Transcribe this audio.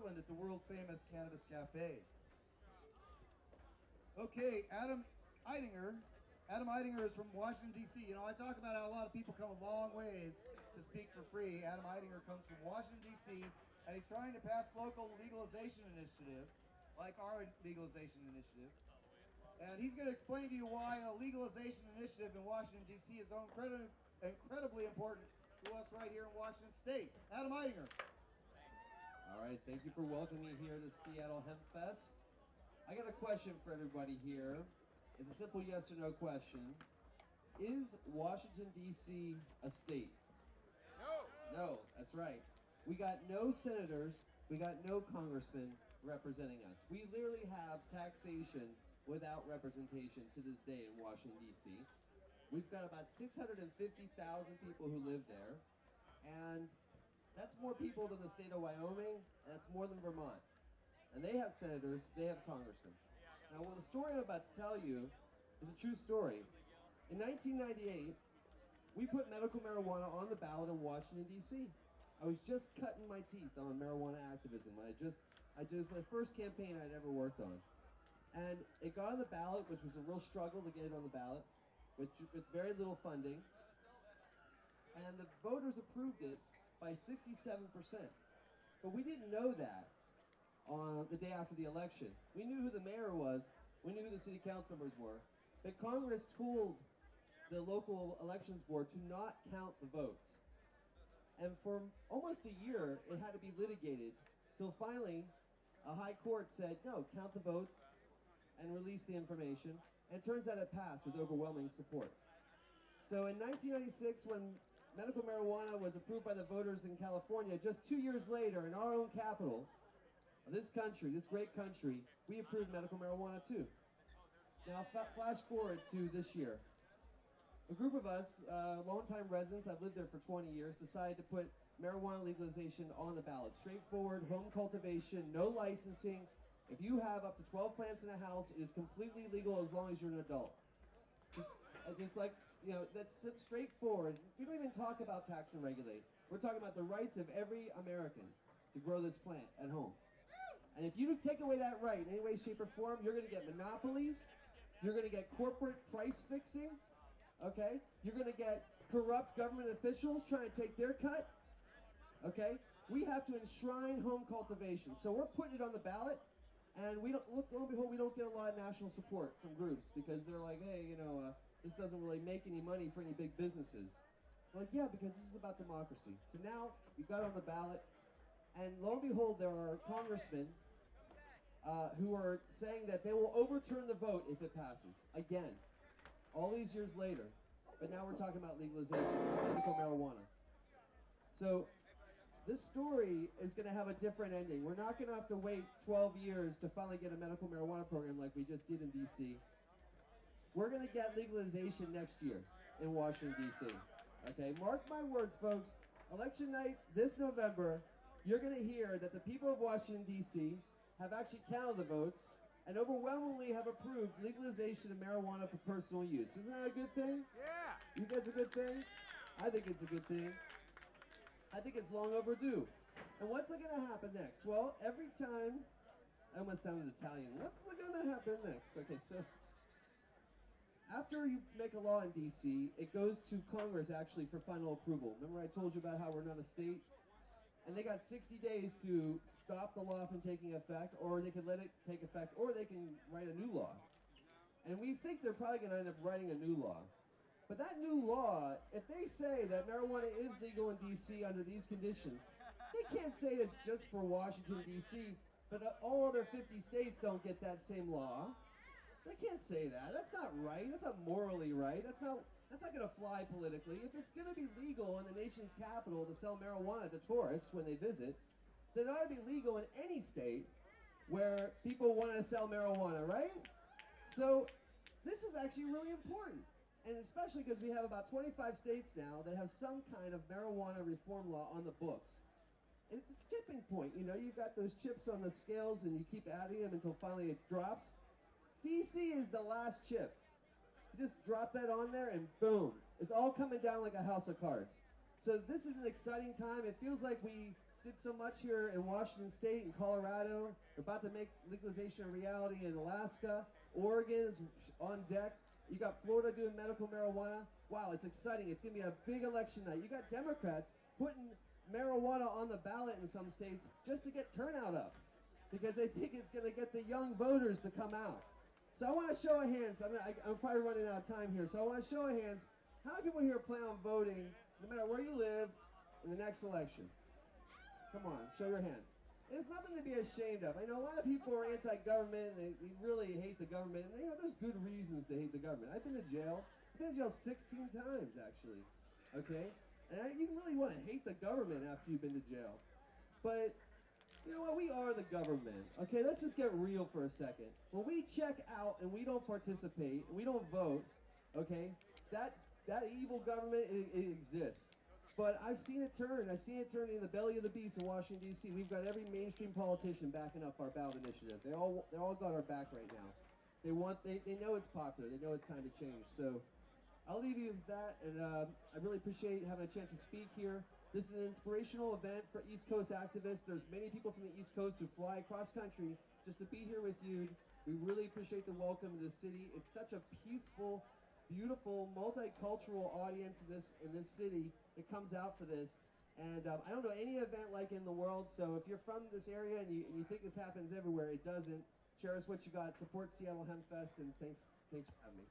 Portland at the world-famous Cannabis Cafe. Okay, Adam Eidinger. Adam Eidinger is from Washington, D.C. You know, I talk about how a lot of people come a long ways to speak for free. Adam Eidinger comes from Washington, D.C., and he's trying to pass local legalization initiative, like our legalization initiative. And he's going to explain to you why a legalization initiative in Washington, D.C. is so incredibly important to us right here in Washington State. Adam Eidinger. All right, thank you for welcoming me here to Seattle Hempfest. I got a question for everybody here. It's a simple yes or no question. Is Washington, D.C. a state? No. No, that's right. We got no senators, we got no congressmen representing us. We literally have taxation without representation to this day in Washington, D.C. We've got about 650,000 people who live there, and that's more people than the state of Wyoming, and that's more than Vermont. And they have senators, they have congressmen. Now, well, the story I'm about to tell you is a true story. In 1998, we put medical marijuana on the ballot in Washington, D.C. I was just cutting my teeth on marijuana activism. It was my first campaign I'd ever worked on. And it got on the ballot, which was a real struggle to get it on the ballot, with very little funding. And the voters approved it by 67%. But we didn't know that on the day after the election. We knew who the mayor was, we knew who the city council members were, but Congress told the local elections board to not count the votes. And for almost a year, it had to be litigated, till finally a high court said, no, count the votes and release the information. And it turns out it passed with overwhelming support. So in 1996, when medical marijuana was approved by the voters in California, just 2 years later, in our own capital, this country, this great country, we approved medical marijuana too. Now flash forward to this year. A group of us, longtime residents, I've lived there for 20 years, decided to put marijuana legalization on the ballot. Straightforward, home cultivation, no licensing. If you have up to 12 plants in a house, it is completely legal as long as you're an adult. Just like, you know, that's straightforward. We don't even talk about tax and regulate. We're talking about the rights of every American to grow this plant at home. And if you take away that right in any way, shape, or form, you're going to get monopolies, you're going to get corporate price fixing, okay? You're going to get corrupt government officials trying to take their cut, okay? We have to enshrine home cultivation. So we're putting it on the ballot, and we don't, lo and behold, we don't get a lot of national support from groups because they're like, hey, you know, this doesn't really make any money for any big businesses. We're like, yeah, because this is about democracy. So now we got it on the ballot. And lo and behold, there are congressmen who are saying that they will overturn the vote if it passes. Again, all these years later. But now we're talking about legalization of medical marijuana. So this story is going to have a different ending. We're not going to have to wait 12 years to finally get a medical marijuana program like we just did in D.C. We're going to get legalization next year in Washington, D.C. Okay, mark my words, folks. Election night this November, you're going to hear that the people of Washington, D.C. have actually counted the votes and overwhelmingly have approved legalization of marijuana for personal use. Isn't that a good thing? Yeah. You think that's a good thing? I think it's a good thing. I think it's long overdue. And what's going to happen next? Well, every time, I almost sounded Italian. What's going to happen next? Okay, so after you make a law in D.C., it goes to Congress actually for final approval. Remember I told you about how we're not a state? And they got 60 days to stop the law from taking effect, or they can let it take effect, or they can write a new law. And we think they're probably going to end up writing a new law. But that new law, if they say that marijuana is legal in D.C. under these conditions, they can't say it's just for Washington, D.C., but all other 50 states don't get that same law. They can't say that. That's not right. That's not morally right. That's not going to fly politically. If it's going to be legal in the nation's capital to sell marijuana to tourists when they visit, then it ought to be legal in any state where people want to sell marijuana, right? So this is actually really important. And especially because we have about 25 states now that have some kind of marijuana reform law on the books. And it's a tipping point. You know, you've got those chips on the scales and you keep adding them until finally it drops. DC is the last chip. You just drop that on there and boom. It's all coming down like a house of cards. So this is an exciting time. It feels like we did so much here in Washington State and Colorado. We're about to make legalization a reality in Alaska. Oregon is on deck. You got Florida doing medical marijuana. Wow, it's exciting. It's going to be a big election night. You got Democrats putting marijuana on the ballot in some states just to get turnout up because they think it's going to get the young voters to come out. So I want to show of hands. I'm probably running out of time here. So I want to show of hands. How many people here plan on voting, no matter where you live, in the next election? Come on, show your hands. There's nothing to be ashamed of. I know a lot of people are anti-government, and they really hate the government. And there's good reasons to hate the government. I've been to jail. I've been to jail 16 times, actually. Okay? And you really want to hate the government after you've been to jail. But you know what? We are the government. Okay, let's just get real for a second. When we check out and we don't participate, and we don't vote, okay, that evil government, it exists. But I've seen it turn. I've seen it turn in the belly of the beast in Washington, D.C. We've got every mainstream politician backing up our ballot initiative. They all got our back right now. They know it's popular. They know it's time to change. So I'll leave you with that, and I really appreciate having a chance to speak here. This is an inspirational event for East Coast activists. There's many people from the East Coast who fly across country just to be here with you. We really appreciate the welcome to the city. It's such a peaceful, beautiful, multicultural audience in this city that comes out for this. And I don't know any event like it in the world, so if you're from this area and you think this happens everywhere, it doesn't. Share us what you got. Support Seattle Hempfest, and thanks for having me.